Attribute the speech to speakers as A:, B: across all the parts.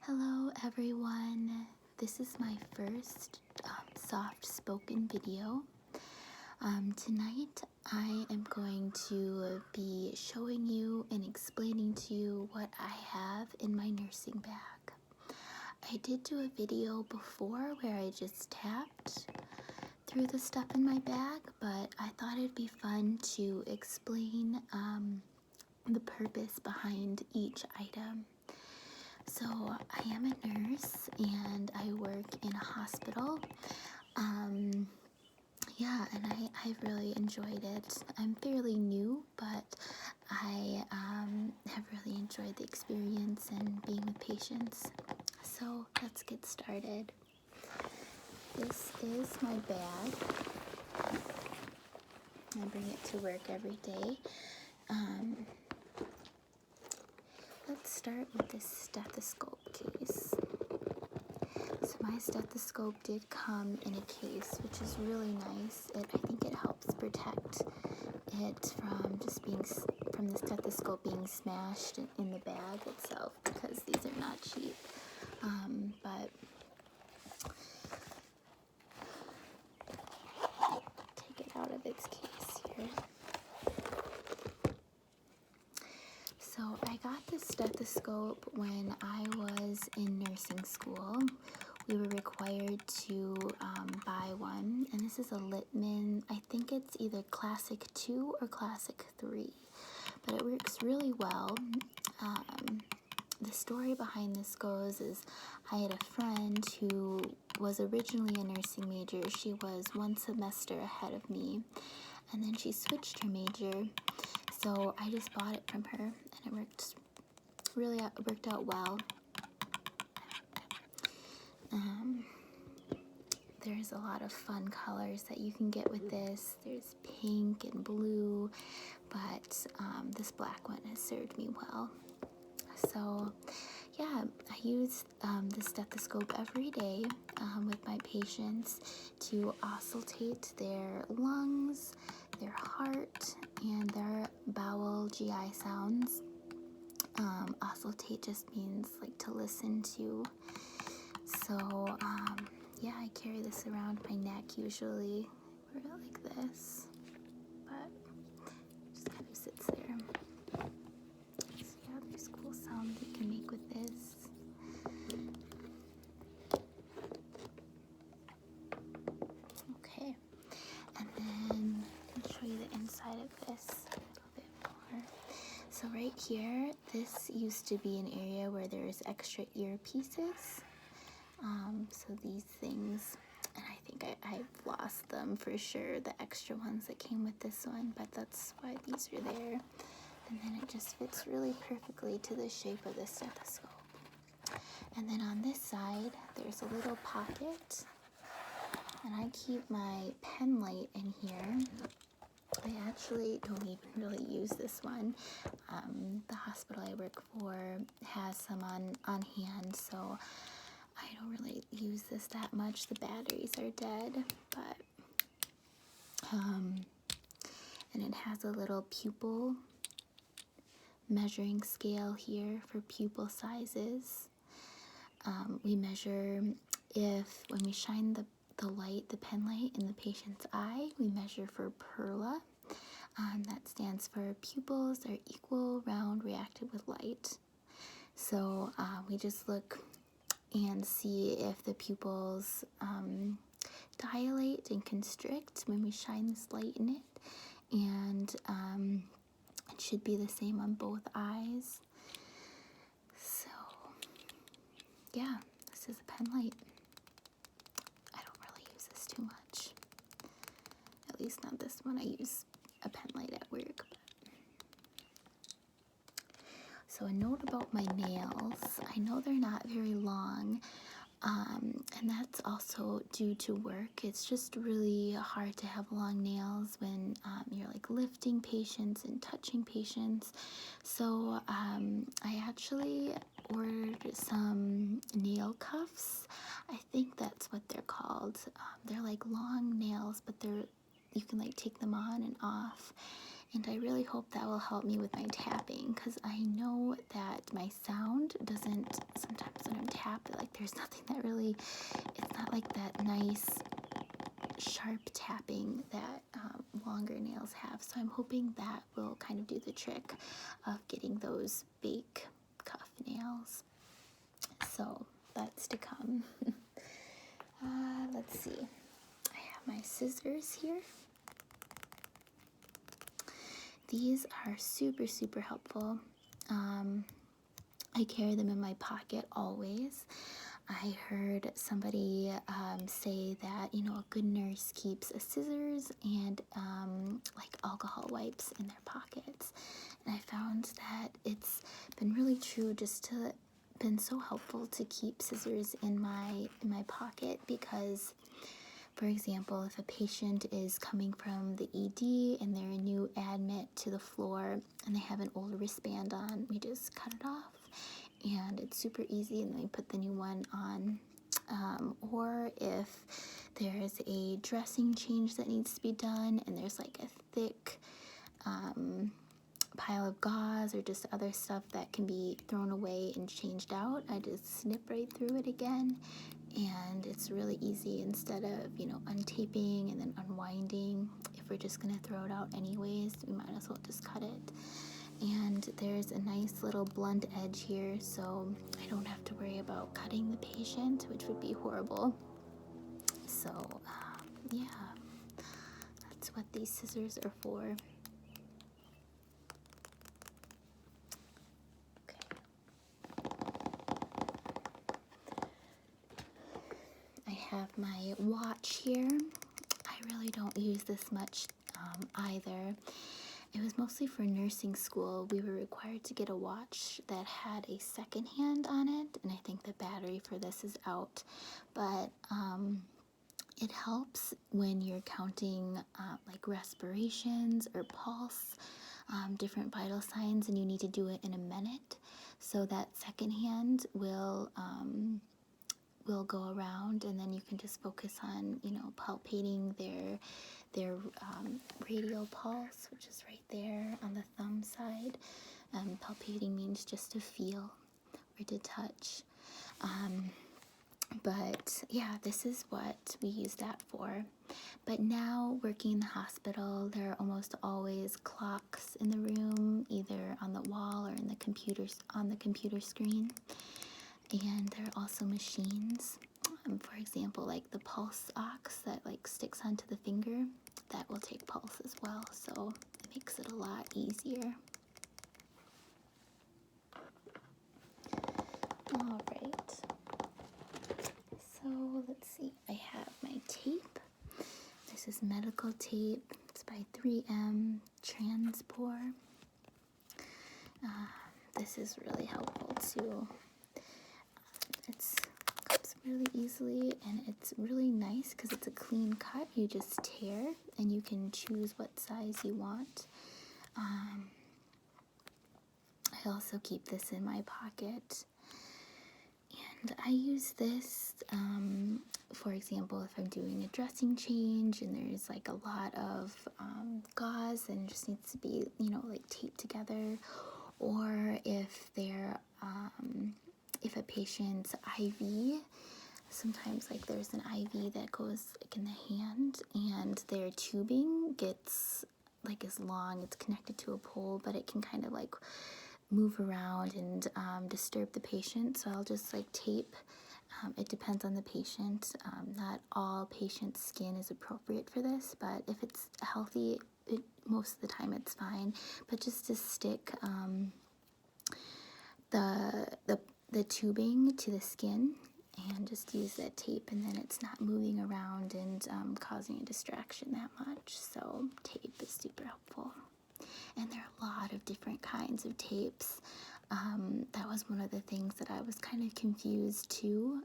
A: Hello everyone, this is my first soft spoken video. Tonight I am going to be showing you and explaining to you what I have in my nursing bag. I did do a video before where I just tapped through the stuff in my bag, but I thought it'd be fun to explain the purpose behind each item. So I am a nurse and I work in a hospital. And I've really enjoyed it. I'm fairly new, but I have really enjoyed the experience and being with patients. So let's get started. This is my bag. I bring it to work every day. Let's start with this stethoscope case. So my stethoscope did come in a case, which is really nice. I think it helps protect it from from the stethoscope being smashed in the bag itself, because these are not cheap. But take it out of its case here. So I got this stethoscope when I was in nursing school. We were required to buy one, and this is a Littman. I think it's either Classic 2 or Classic 3, but it works really well. The story behind this goes is I had a friend who was originally a nursing major. She was one semester ahead of me, and then she switched her major. So I just bought it from her, and it worked out well. There's a lot of fun colors that you can get with this. There's pink and blue, but this black one has served me well. So yeah, I use the stethoscope every day with my patients to auscultate their lungs, their heart, and their bowel GI sounds. Auscultate just means like to listen to. So yeah, I carry this around my neck usually, wear it like this, but it just kind of sits there. So yeah, there's cool sounds you can make with this. Okay, and then I'll show you the inside of this a little bit more. So right here, this used to be an area where there's extra earpieces. So these things, and I think I've lost them for sure, the extra ones that came with this one, but that's why these are there. And then it just fits really perfectly to the shape of the stethoscope. And then on this side, there's a little pocket, and I keep my pen light in here. I actually don't even really use this one. The hospital I work for has some on hand, so I don't really use this that much. The batteries are dead, but and it has a little pupil measuring scale here for pupil sizes. We measure when we shine the pen light in the patient's eye, we measure for PERRLA. That stands for pupils are equal, round, reactive with light. So we just look and see if the pupils dilate and constrict when we shine this light in it, and it should be the same on both eyes. So yeah, this is a pen light. I don't really use this too much, at least not this one. I use a pen light at work. So a note about my nails. I know they're not very long, and that's also due to work. It's just really hard to have long nails when you're like lifting patients and touching patients. So I actually ordered some nail cuffs. I think that's what they're called. They're like long nails, but you can like take them on and off. And I really hope that will help me with my tapping, because I know that my sound doesn't, sometimes when I'm tapping, tap, like there's nothing that really, it's not like that nice sharp tapping that longer nails have. So I'm hoping that will kind of do the trick of getting those bake cuff nails. So that's to come. Let's see. I have my scissors here. These are super, super helpful. I carry them in my pocket always. I heard somebody say that, you know, a good nurse keeps a scissors and like alcohol wipes in their pockets. And I found that it's been really true, been so helpful to keep scissors in my pocket, because for example, if a patient is coming from the ED and they're a new admit to the floor and they have an old wristband on, we just cut it off and it's super easy, and then we put the new one on. Or if there's a dressing change that needs to be done and there's like a thick pile of gauze or just other stuff that can be thrown away and changed out, I just snip right through it again, and it's really easy. Instead of, you know, untaping and then unwinding, if we're just gonna throw it out anyways, we might as well just cut it. And there's a nice little blunt edge here, so I don't have to worry about cutting the patient, which would be horrible. So yeah, that's what these scissors are for. I have my watch here. I really don't use this much either. It was mostly for nursing school. We were required to get a watch that had a second hand on it, and I think the battery for this is out. But it helps when you're counting like respirations or pulse, different vital signs, and you need to do it in a minute. So that second hand will go around, and then you can just focus on, you know, palpating their radial pulse, which is right there on the thumb side. Palpating means just to feel or to touch. But yeah, this is what we use that for. But now, working in the hospital, there are almost always clocks in the room, either on the wall or in the on the computer screen. And there are also machines, for example, like the pulse ox that like sticks onto the finger, that will take pulse as well, so it makes it a lot easier. All right, so let's see, I have my tape. This is medical tape. It's by 3M Transport. This is really helpful too. It cuts really easily, and it's really nice because it's a clean cut. You just tear and you can choose what size you want. I also keep this in my pocket, and I use this for example, if I'm doing a dressing change and there's like a lot of gauze and it just needs to be, you know, like taped together, or if they're if a patient's IV, sometimes like there's an IV that goes like in the hand and their tubing gets like as long, it's connected to a pole, but it can kind of like move around and disturb the patient. So I'll just like tape. It depends on the patient. Not all patients' skin is appropriate for this, but if it's healthy, most of the time it's fine. But just to stick the tubing to the skin and just use that tape, and then it's not moving around and causing a distraction that much. So tape is super helpful. And there are a lot of different kinds of tapes. That was one of the things that I was kind of confused too,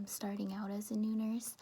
A: starting out as a new nurse.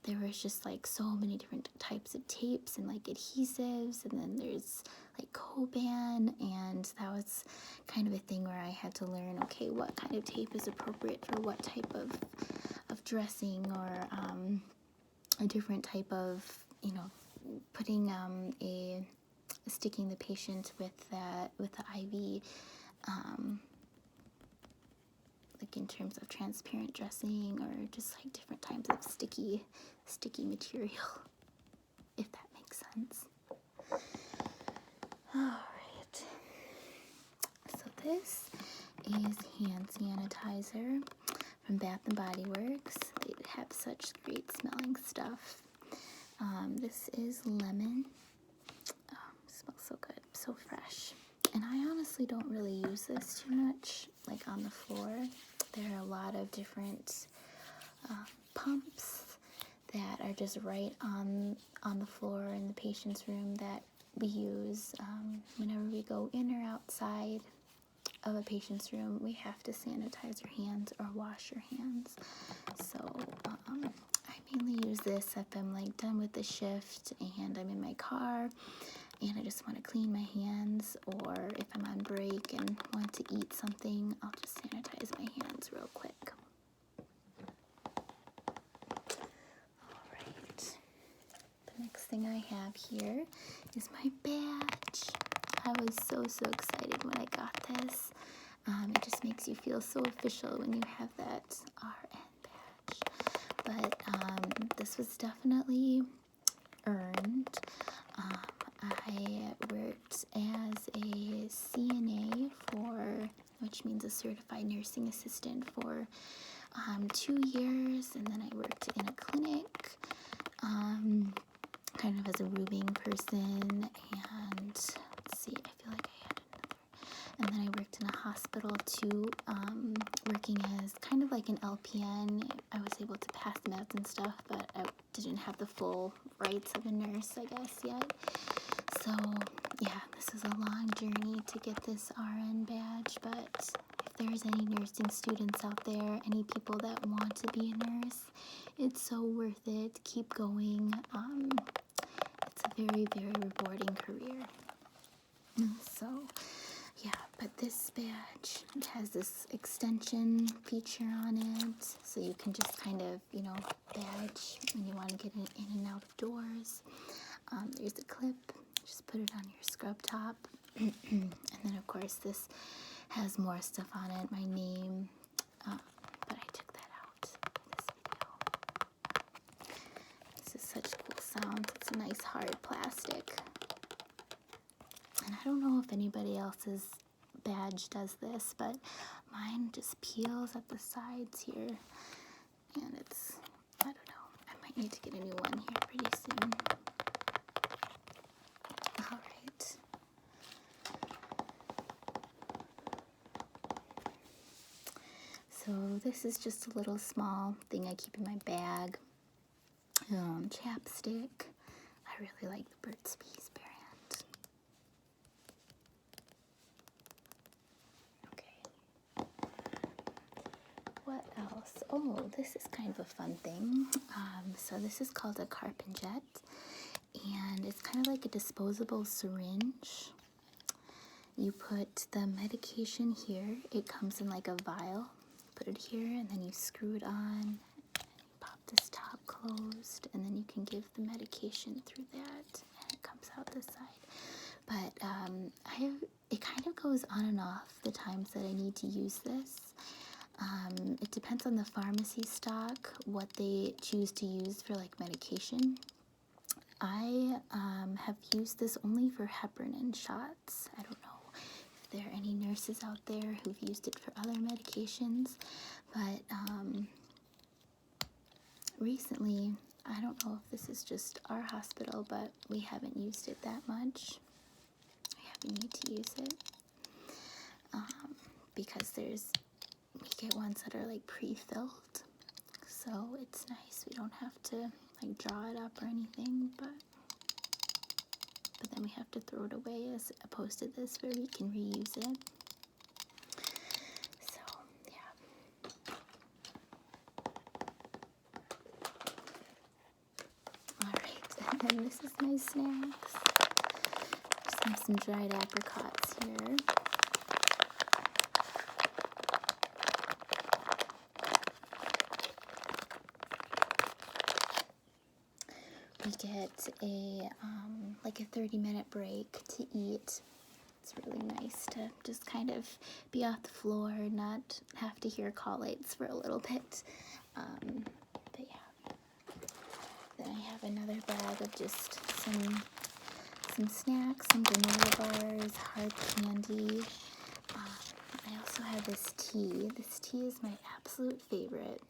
A: There was just like so many different types of tapes and like adhesives, and then there's like Coban, and that was kind of a thing where I had to learn, okay, what kind of tape is appropriate for what type of dressing, or a different type of, you know, putting sticking the patient with the IV, the like in terms of transparent dressing or just like different types of sticky material, if that makes sense. Alright, so this is hand sanitizer from Bath and Body Works. They have such great smelling stuff. This is lemon. Smells so good, so fresh. And I honestly don't really use this too much, like on the floor. There are a lot of different pumps that are just right on the floor in the patient's room that we use whenever we go in or outside of a patient's room. We have to sanitize our hands or wash your hands. So I mainly use this if I'm like done with the shift and I'm in my car and I just want to clean my hands, or if I'm on break and want to eat something, I'll just sanitize my hands real quick. Alright, the next thing I have here is my badge. I was so excited when I got this. It just makes you feel so official when you have that RN badge. But this was definitely earned. I worked as a CNA which means a certified nursing assistant, for 2 years, and then I worked in a clinic, kind of as a rooming person, and let's see, I feel like I had another, and then I worked in a hospital too, working as kind of like an LPN. I was able to pass meds and stuff, but I didn't have the full rights of a nurse, I guess, yet. So, yeah, this is a long journey to get this RN badge, but if there's any nursing students out there, any people that want to be a nurse, it's so worth it. Keep going. It's a very rewarding career. So, yeah, but this badge has this extension feature on it, so you can just kind of, badge when you want to get in and out of doors. There's a clip. Just put it on your scrub top. And then, of course, this has more stuff on it, my name, but I took that out for this video. This is such cool sound. It's a nice hard plastic. And I don't know if anybody else's badge does this, but mine just peels at the sides here. And it's, I don't know, I might need to get a new one here pretty soon. Alright. So this is just a little small thing I keep in my bag. Chapstick. I really like the Burt's Bees brand. Okay. What else? Oh, this is kind of a fun thing. So this is called a carpuject. And it's kind of like a disposable syringe. You put the medication here. It comes in like a vial. Put it here, and then you screw it on. And you pop this top closed, and then you can give the medication through that, and it comes out this side. But it kind of goes on and off the times that I need to use this. It depends on the pharmacy stock, what they choose to use for like medication. I have used this only for heparin shots. I don't know if there are any nurses out there who've used it for other medications, but recently, I don't know if this is just our hospital, but we haven't used it that much. We haven't need to use it because we get ones that are like pre-filled, so it's nice. We don't have to like draw it up or anything, but then we have to throw it away as opposed to this where we can reuse it. So yeah. Alright, and then this is my snacks. Just have some dried apricots here. We get a like a 30-minute break to eat. it's really nice to just kind of be off the floor, not have to hear call lights for a little bit. But yeah. Then I have another bag of just some snacks, some granola bars, hard candy. I also have this tea. This tea is my absolute favorite.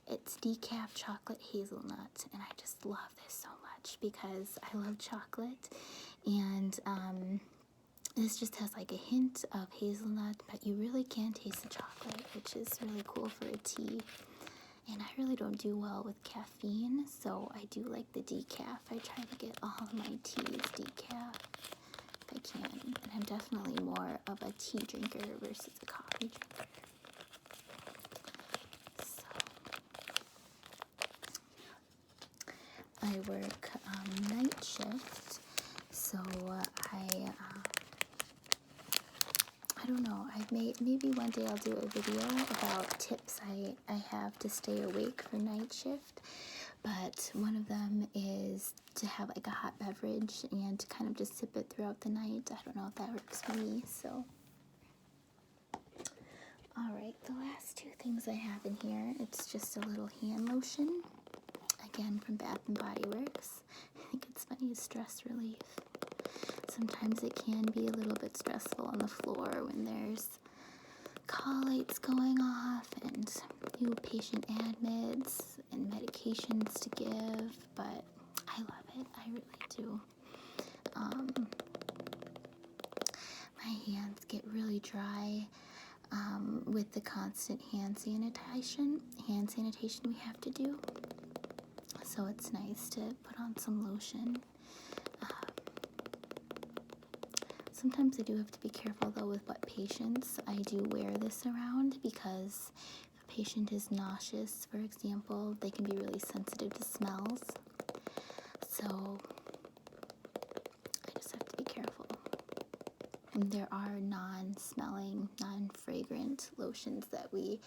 A: It's decaf chocolate hazelnut, and I just love this so much because I love chocolate, and this just has like a hint of hazelnut, but you really can taste the chocolate, which is really cool for a tea. And I really don't do well with caffeine, so I do like the decaf. I try to get all of my teas decaf if I can. And I'm definitely more of a tea drinker versus a coffee drinker. So I work night shift, so I don't know, maybe one day I'll do a video about tips I have to stay awake for night shift, but one of them is to have like a hot beverage and to kind of just sip it throughout the night. I don't know if that works for me, so. Alright, the last two things I have in here, it's just a little hand lotion, again from Bath & Body Works. I think it's funny, stress relief. Sometimes it can be a little bit stressful on the floor when there's call lights going off and new patient admits and medications to give, but I love it. I really do. My hands get really dry with the constant hand sanitation we have to do, so it's nice to put on some lotion. Sometimes I do have to be careful though with what patients I do wear this around, because if a patient is nauseous, for example, they can be really sensitive to smells. So I just have to be careful. And there are non-smelling, non-fragrant lotions that we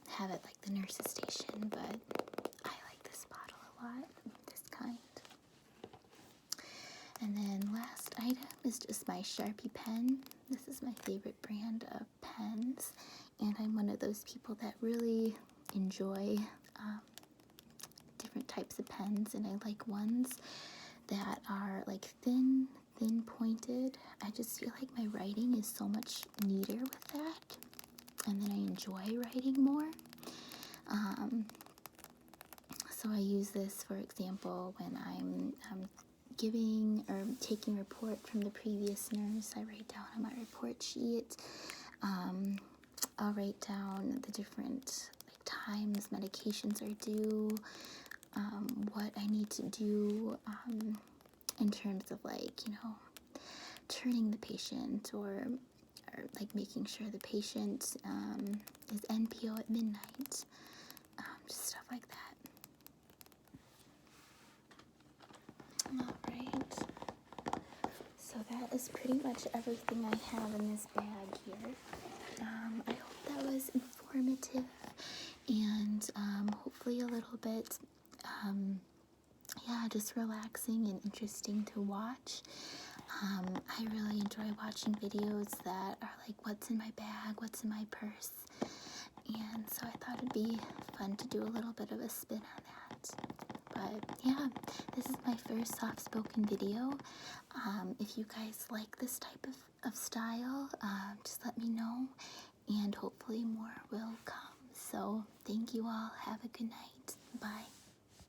A: have at like the nurse's station, but I like this bottle a lot, this kind. And then last item is just my Sharpie pen. This is my favorite brand of pens, and I'm one of those people that really enjoy different types of pens, and I like ones that are like thin pointed. I just feel like my writing is so much neater with that, and then I enjoy writing more. So I use this, for example, when I'm giving or taking report from the previous nurse. I write down on my report sheet. I'll write down the different like times medications are due, what I need to do in terms of like, you know, turning the patient or like making sure the patient is NPO at midnight, just stuff like that. Alright, so that is pretty much everything I have in this bag here. I hope that was informative and hopefully a little bit, just relaxing and interesting to watch. I really enjoy watching videos that are like, what's in my bag, what's in my purse, and so I thought it'd be fun to do a little bit of a spin on that. But yeah, this is my first soft-spoken video. If you guys like this type of style, just let me know, and hopefully more will come. So thank you all. Have a good night. Bye.